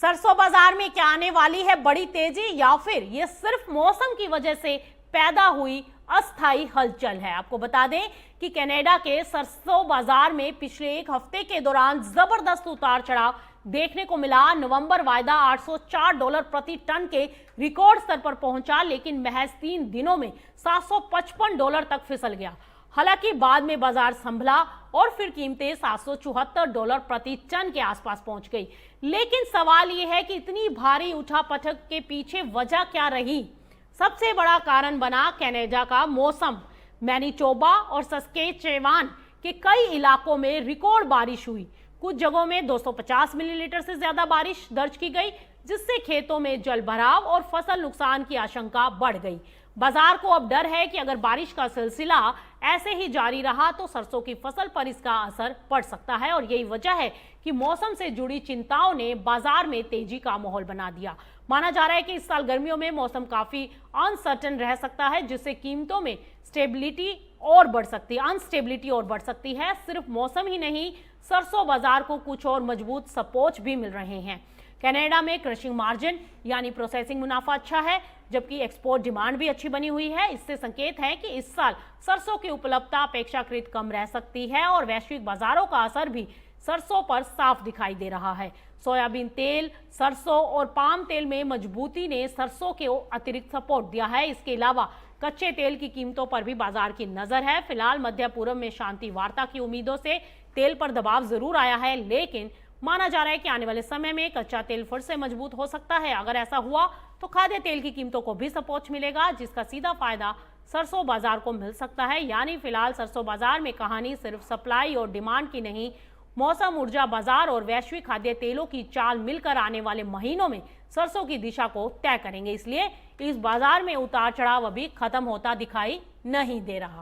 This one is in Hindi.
सरसों बाजार में क्या आने वाली है बड़ी तेजी, या फिर ये सिर्फ मौसम की वजह से पैदा हुई अस्थायी हलचल है। आपको बता दें कि कनाडा के सरसों बाजार में पिछले एक हफ्ते के दौरान जबरदस्त उतार चढ़ाव देखने को मिला। नवंबर वायदा $804 प्रति टन के रिकॉर्ड स्तर पर पहुंचा, लेकिन महज 3 दिनों में $755 तक फिसल गया। हालांकि बाद में बाजार संभला और फिर कीमतें $774 प्रति टन के आसपास पहुंच गई। लेकिन सवाल यह है कि इतनी भारी उठापटक के पीछे वजह क्या रही? सबसे बड़ा कारण बना कनाडा का मौसम। मैनीटोबा और सस्केचेवान के कई इलाकों में रिकॉर्ड बारिश हुई। कुछ जगहों में 250 मिलीमीटर से ज्यादा बारिश दर्ज की गई, जिससे खेतों में जल भराव और फसल नुकसान की आशंका बढ़ गई। बाजार को अब डर है कि अगर बारिश का सिलसिला ऐसे ही जारी रहा तो सरसों की फसल पर इसका असर पड़ सकता है, और यही वजह है कि मौसम से जुड़ी चिंताओं ने बाजार में तेजी का माहौल बना दिया। माना जा रहा है कि इस साल गर्मियों में मौसम काफी अनसर्टेन रह सकता है, जिससे कीमतों में अनस्टेबिलिटी और बढ़ सकती है। सिर्फ मौसम ही नहीं, सरसों बाजार को कुछ और मजबूत सपोर्ट भी मिल रहे हैं। कनाडा में क्रशिंग मार्जिन यानी प्रोसेसिंग मुनाफा अच्छा है, जबकि एक्सपोर्ट डिमांड भी अच्छी बनी हुई है। इससे संकेत है कि इस साल सरसों की उपलब्धता अपेक्षाकृत कम रह सकती है, और वैश्विक बाजारों का असर भी सरसों पर साफ दिखाई दे रहा है। सोयाबीन तेल, सरसों और पाम तेल में मजबूती ने सरसों के अतिरिक्त सपोर्ट दिया है। इसके अलावा कच्चे तेल की कीमतों पर भी बाजार की नजर है। फिलहाल मध्य पूर्व में शांति वार्ता की उम्मीदों से तेल पर दबाव जरूर आया है, लेकिन माना जा रहा है कि आने वाले समय में कच्चा तेल फिर से मजबूत हो सकता है। अगर ऐसा हुआ तो खाद्य तेल की कीमतों को भी सपोर्ट मिलेगा, जिसका सीधा फायदा सरसों बाजार को मिल सकता है। यानी फिलहाल सरसों बाजार में कहानी सिर्फ सप्लाई और डिमांड की नहीं, मौसम, ऊर्जा बाजार और वैश्विक खाद्य तेलों की चाल मिलकर आने वाले महीनों में सरसों की दिशा को तय करेंगे। इसलिए इस बाजार में उतार चढ़ाव अभी खत्म होता दिखाई नहीं दे रहा।